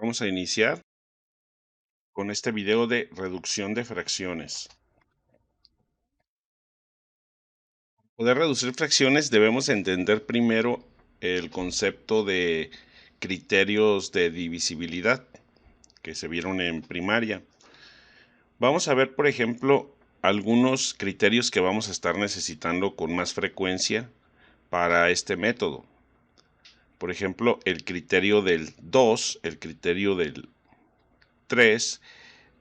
Vamos a iniciar con este video de reducción de fracciones. Para poder reducir fracciones debemos entender primero el concepto de criterios de divisibilidad que se vieron en primaria. Vamos a ver, por ejemplo, algunos criterios que vamos a estar necesitando con más frecuencia para este método. Por ejemplo, el criterio del 2, el criterio del 3,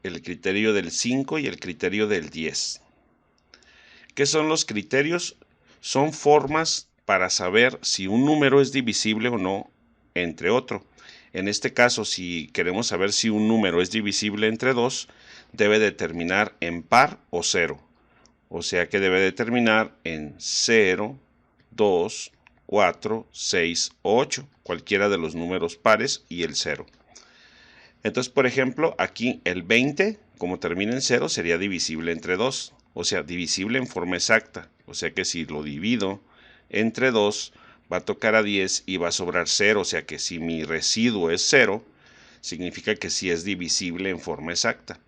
el criterio del 5 y el criterio del 10. ¿Qué son los criterios? Son formas para saber si un número es divisible o no entre otro. En este caso, si queremos saber si un número es divisible entre 2, debe de terminar en par o 0. O sea que debe de terminar en 0, 2, 4, 6 o 8, cualquiera de los números pares y el 0. Entonces, por ejemplo, aquí el 20, como termina en 0, sería divisible entre 2, o sea, divisible en forma exacta. O sea que si lo divido entre 2, va a tocar a 10 y va a sobrar 0, o sea que si mi residuo es 0, significa que sí es divisible en forma exacta.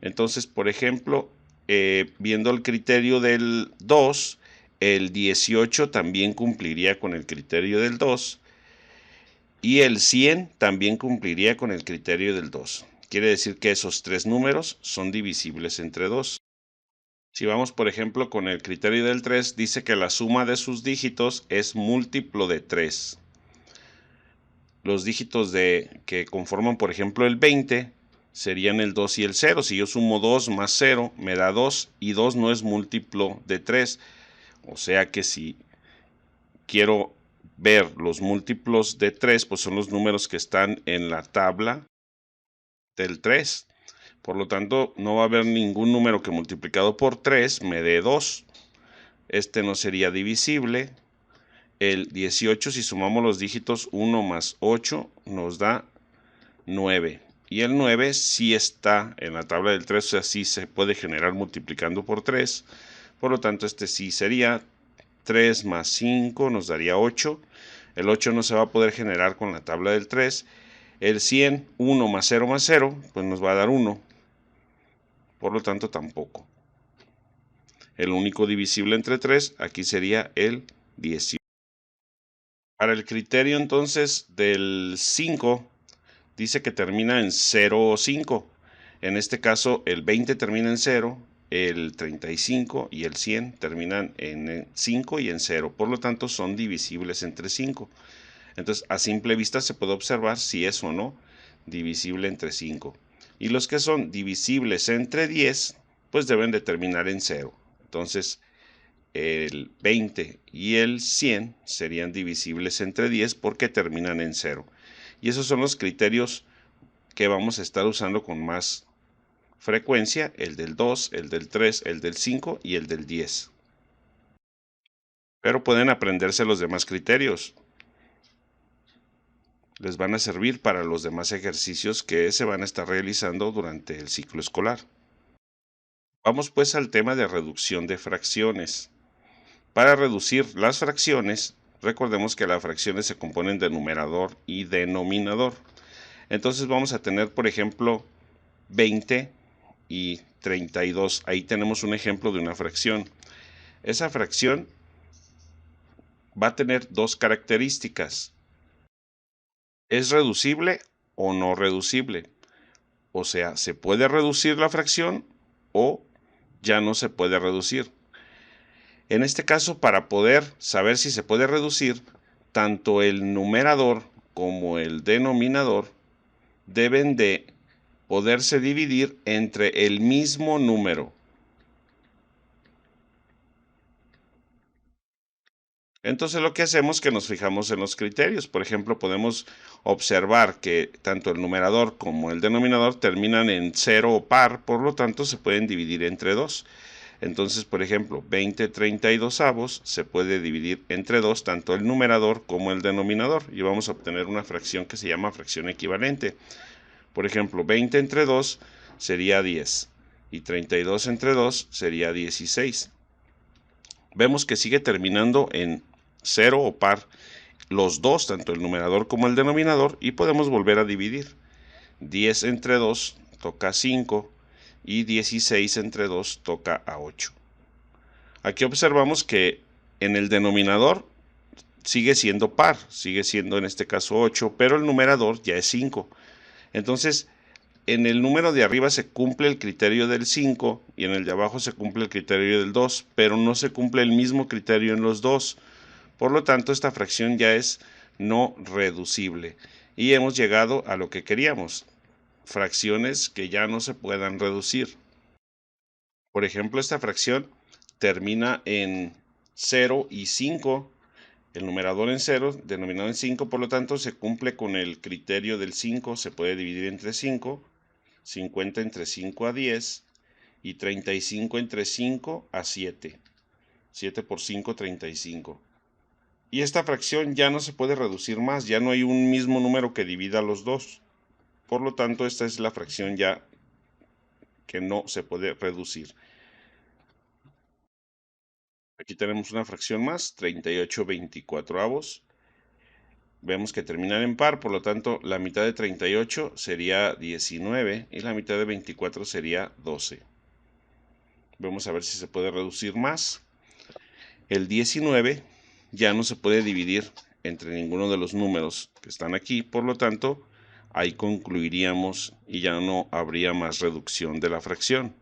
Entonces, por ejemplo, viendo el criterio del 2, el 18 también cumpliría con el criterio del 2, y el 100 también cumpliría con el criterio del 2. Quiere decir que esos tres números son divisibles entre 2. Si vamos, por ejemplo, con el criterio del 3, dice que la suma de sus dígitos es múltiplo de 3. Los dígitos que conforman, por ejemplo, el 20 serían el 2 y el 0. Si yo sumo 2 más 0, me da 2, y 2 no es múltiplo de 3. O sea que si quiero ver los múltiplos de 3, pues son los números que están en la tabla del 3. Por lo tanto, no va a haber ningún número que multiplicado por 3 me dé 2. Este no sería divisible. El 18, si sumamos los dígitos 1 más 8, nos da 9. Y el 9 sí está en la tabla del 3, o sea, sí se puede generar multiplicando por 3. Por lo tanto, este sí sería 3 más 5, nos daría 8. El 8 no se va a poder generar con la tabla del 3. El 100, 1 más 0, pues nos va a dar 1. Por lo tanto, tampoco. El único divisible entre 3 aquí sería el 18. Para el criterio entonces del 5, dice que termina en 0 o 5. En este caso, el 20 termina en 0, el 35 y el 100 terminan en 5 y en 0. Por lo tanto, son divisibles entre 5. Entonces, a simple vista se puede observar si es o no divisible entre 5. Y los que son divisibles entre 10, pues deben de terminar en 0. Entonces, el 20 y el 100 serían divisibles entre 10 porque terminan en 0. Y esos son los criterios que vamos a estar usando con más frecuencia: el del 2, el del 3, el del 5 y el del 10. Pero pueden aprenderse los demás criterios. Les van a servir para los demás ejercicios que se van a estar realizando durante el ciclo escolar. Vamos pues al tema de reducción de fracciones. Para reducir las fracciones, recordemos que las fracciones se componen de numerador y denominador. Entonces vamos a tener, por ejemplo, 20 y 32. Ahí tenemos un ejemplo de una fracción. Esa fracción va a tener dos características: ¿es reducible o no reducible? O sea, ¿se puede reducir la fracción o ya no se puede reducir? En este caso, para poder saber si se puede reducir, tanto el numerador como el denominador deben de poderse dividir entre el mismo número. Entonces lo que hacemos es que nos fijamos en los criterios. Por ejemplo, podemos observar que tanto el numerador como el denominador terminan en 0 o par, por lo tanto se pueden dividir entre 2. Entonces, por ejemplo, 20/32 se puede dividir entre 2 tanto el numerador como el denominador, y vamos a obtener una fracción que se llama fracción equivalente. Por ejemplo, 20 entre 2 sería 10 y 32 entre 2 sería 16. Vemos que sigue terminando en 0 o par los dos, tanto el numerador como el denominador, y podemos volver a dividir. 10 entre 2 toca a 5 y 16 entre 2 toca a 8. Aquí observamos que en el denominador sigue siendo par, sigue siendo en este caso 8, pero el numerador ya es 5. Entonces, en el número de arriba se cumple el criterio del 5 y en el de abajo se cumple el criterio del 2, pero no se cumple el mismo criterio en los dos. Por lo tanto, esta fracción ya es no reducible y hemos llegado a lo que queríamos, fracciones que ya no se puedan reducir. Por ejemplo, esta fracción termina en 0 y 5, el numerador en 0, denominador en 5, por lo tanto se cumple con el criterio del 5, se puede dividir entre 5, 50 entre 5 a 10 y 35 entre 5 a 7. 7 por 5, 35. Y esta fracción ya no se puede reducir más, ya no hay un mismo número que divida los dos. Por lo tanto, esta es la fracción ya que no se puede reducir. Aquí tenemos una fracción más, 38/24. Vemos que terminan en par, por lo tanto, la mitad de 38 sería 19 y la mitad de 24 sería 12. Vamos a ver si se puede reducir más. El 19 ya no se puede dividir entre ninguno de los números que están aquí, por lo tanto, ahí concluiríamos y ya no habría más reducción de la fracción.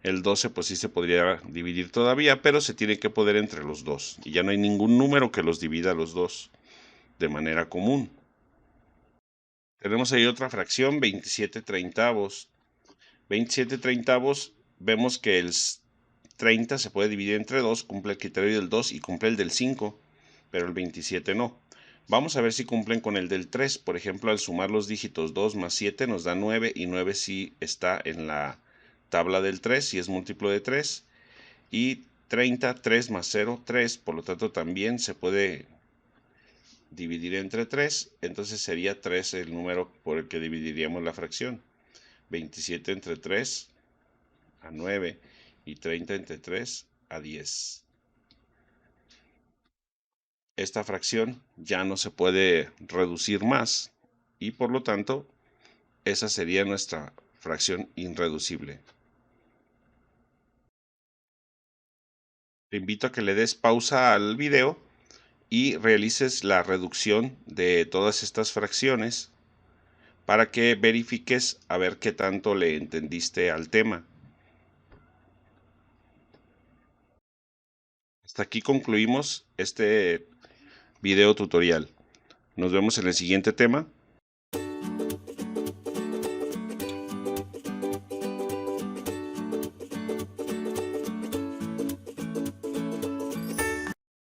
El 12 pues sí se podría dividir todavía, pero se tiene que poder entre los dos y ya no hay ningún número que los divida a los dos de manera común. Tenemos ahí otra fracción, 27/30. 27/30, vemos que el 30 se puede dividir entre 2, cumple el criterio del 2 y cumple el del 5, pero el 27 no. Vamos a ver si cumplen con el del 3. Por ejemplo, al sumar los dígitos 2 más 7 nos da 9 y 9 sí está en la tabla del 3, si es múltiplo de 3. Y 30, 3 más 0, 3, por lo tanto también se puede dividir entre 3, entonces sería 3 el número por el que dividiríamos la fracción. 27 entre 3 a 9 y 30 entre 3 a 10. Esta fracción ya no se puede reducir más y por lo tanto esa sería nuestra fracción irreducible. Te invito a que le des pausa al video y realices la reducción de todas estas fracciones para que verifiques a ver qué tanto le entendiste al tema. Hasta aquí concluimos este video tutorial. Nos vemos en el siguiente tema.